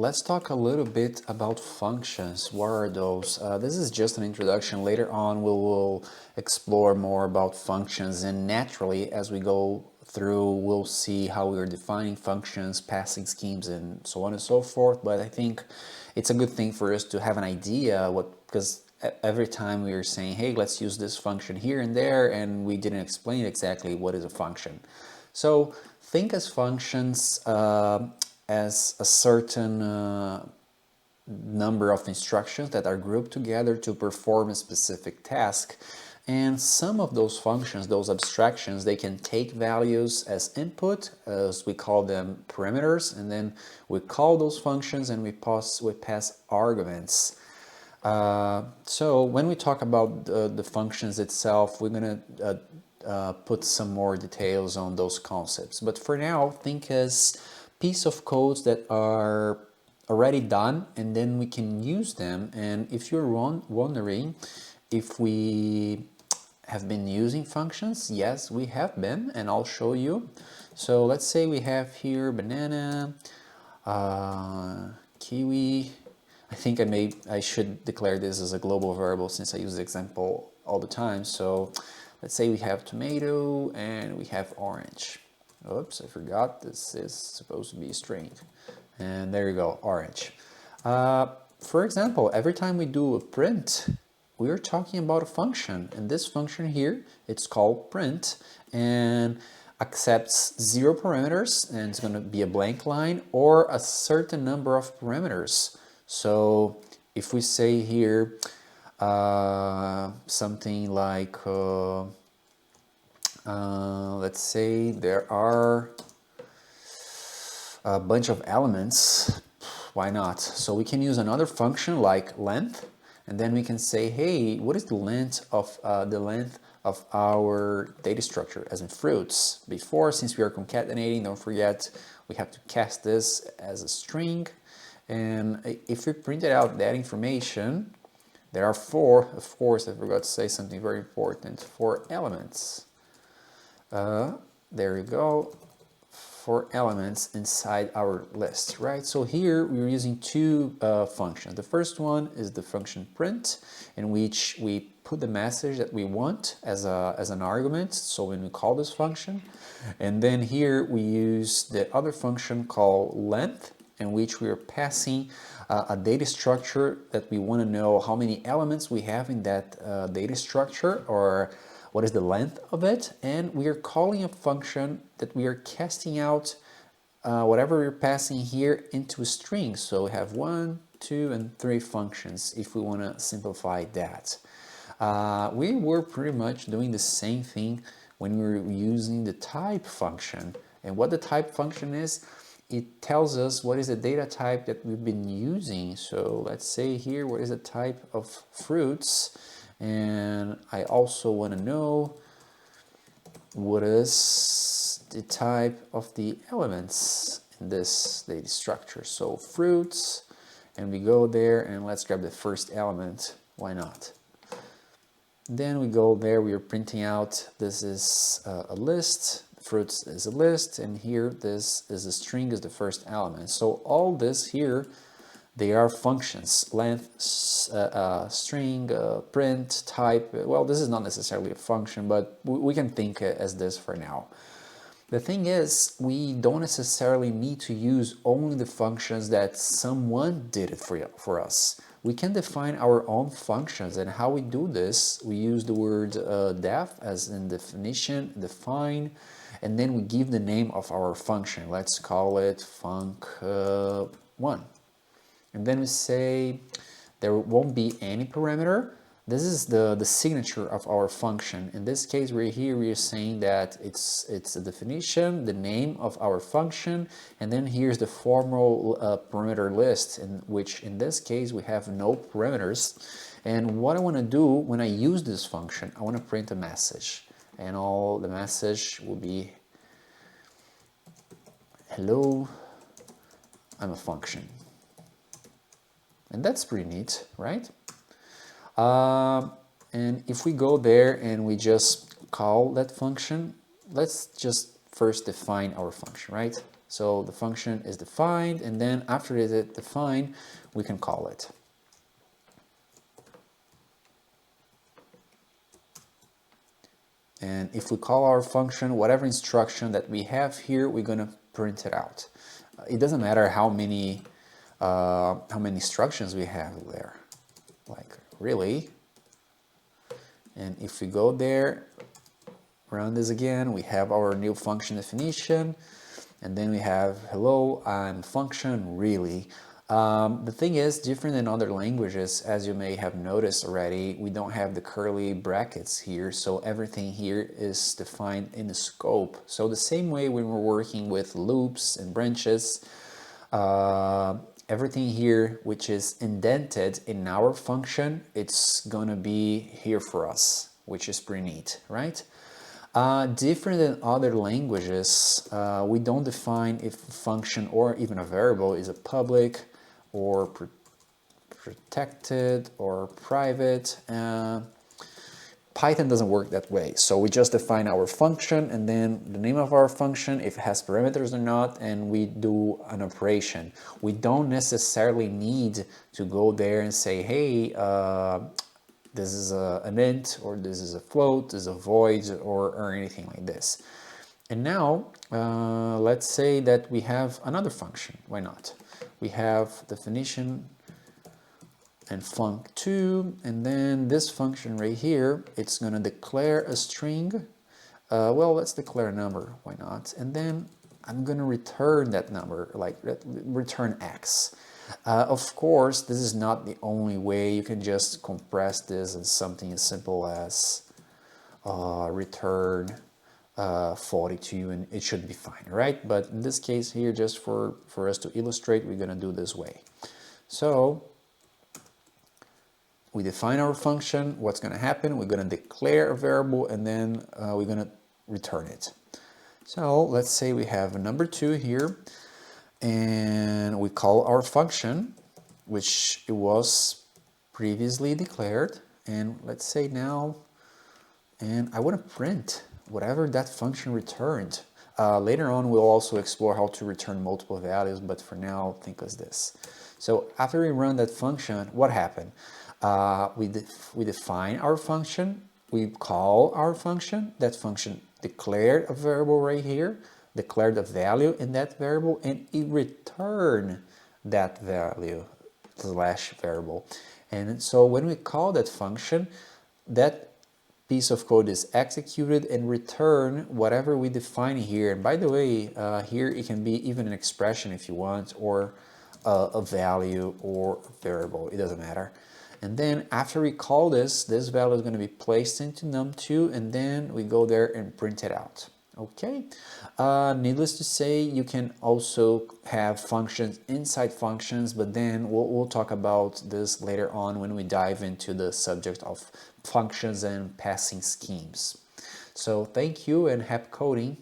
let's talk a little bit about functions. What are those? This is just an introduction. Later on, we will explore more about functions, and naturally, as we go through, we'll see how we're defining functions, passing schemes, and so on and so forth. But I think it's a good thing for us to have an idea because every time we are saying, hey, let's use this function here and there, and we didn't explain exactly what is a function. So think as functions as a certain number of instructions that are grouped together to perform a specific task. And some of those functions, those abstractions, they can take values as input, as we call them parameters, and then we call those functions and we pass arguments. So when we talk about the functions itself, we're going to put some more details on those concepts. But for now, think as piece of codes that are already done, and then we can use them. And if you're wondering if we have been using functions, yes, we have been, and I'll show you. So let's say we have here banana, kiwi. I think I should declare this as a global variable since I use the example all the time. So let's say we have tomato and we have orange. Oops, I forgot this is supposed to be a string. And there you go, orange. For example, every time we do a print, we are talking about a function. And this function here, it's called print and accepts 0 parameters, and it's going to be a blank line, or a certain number of parameters. So if we say here something like, let's say there are a bunch of elements, why not? So we can use another function like length, and then we can say, hey, what is the length of our data structure, as in fruits? Before, since we are concatenating, don't forget we have to cast this as a string. And if we printed out that information, there are 4, of course, I forgot to say something very important, 4 elements. There you go, 4 elements inside our list, right? So here we're using 2 functions. The first one is the function print, in which we put the message that we want as an argument, so when we call this function. And then here we use the other function called length, in which we are passing a data structure that we want to know how many elements we have in that data structure, or what is the length of it, and we are calling a function that we are casting out whatever we're passing here into a string. So we have 1, 2, and 3 functions if we want to simplify that. We were pretty much doing the same thing when we were using the type function. And what the type function is, it tells us what is the data type that we've been using. So let's say here, what is the type of fruits? And I also want to know what is the type of the elements in this data structure. So fruits, and we go there and let's grab the first element. Why not? Then we go there, we are printing out, this is a list, fruits is a list, and here this is a string, is the first element. So all this here, they are functions: length, string, print, type. Well, this is not necessarily a function, but we can think as this for now. The thing is, we don't necessarily need to use only the functions that someone did it for us. We can define our own functions, and how we do this, we use the word def as in definition, define, and then we give the name of our function. Let's call it func1. And then we say there won't be any parameter. This is the signature of our function. In this case, we're saying that it's a definition, the name of our function, and then here's the formal parameter list, in which in this case we have no parameters. And what I want to do when I use this function, I want to print a message, and all the message will be, hello, I'm a function. And that's pretty neat, right? And if we go there and we just call that function, let's just first define our function, right? So the function is defined, and then after it is defined, we can call it. And if we call our function, whatever instruction that we have here, we're going to print it out. It doesn't matter how many instructions we have there, like really. And if we go there, run this again, we have our new function definition, and then we have hello, I'm function really. The thing is, different than other languages, as you may have noticed already, we don't have the curly brackets here, so everything here is defined in the scope. So the same way when we're working with loops and branches, everything here which is indented in our function, it's gonna be here for us, which is pretty neat, right? Different than other languages, we don't define if a function or even a variable is a public or protected or private. Python doesn't work that way, so we just define our function and then the name of our function, if it has parameters or not, and we do an operation. We don't necessarily need to go there and say, hey, this is an int, or this is a float, this is a void, or anything like this. And now, let's say that we have another function. Why not? We have definition and func2, and then this function right here, it's going to declare a string. Well, let's declare a number. Why not? And then I'm going to return that number, like return x. Of course, this is not the only way. You can just compress this as something as simple as return 42, and it should be fine, right? But in this case here, just for us to illustrate, we're going to do this way. So we define our function. What's going to happen? We're going to declare a variable, and then we're going to return it. So let's say we have a number 2 here, and we call our function, which it was previously declared, and let's say now, and I want to print whatever that function returned. Later on, we'll also explore how to return multiple values, but for now, think of this. So after we run that function, what happened? We define our function, we call our function, that function declared a variable right here, declared a value in that variable, and it returned that value / variable. And so when we call that function, that piece of code is executed and return whatever we define here. And by the way, here it can be even an expression if you want, or a value or a variable, it doesn't matter. And then after we call this value is going to be placed into num2, and then we go there and print it out. Okay, needless to say, you can also have functions inside functions, but then we'll talk about this later on when we dive into the subject of functions and passing schemes. So thank you and happy coding.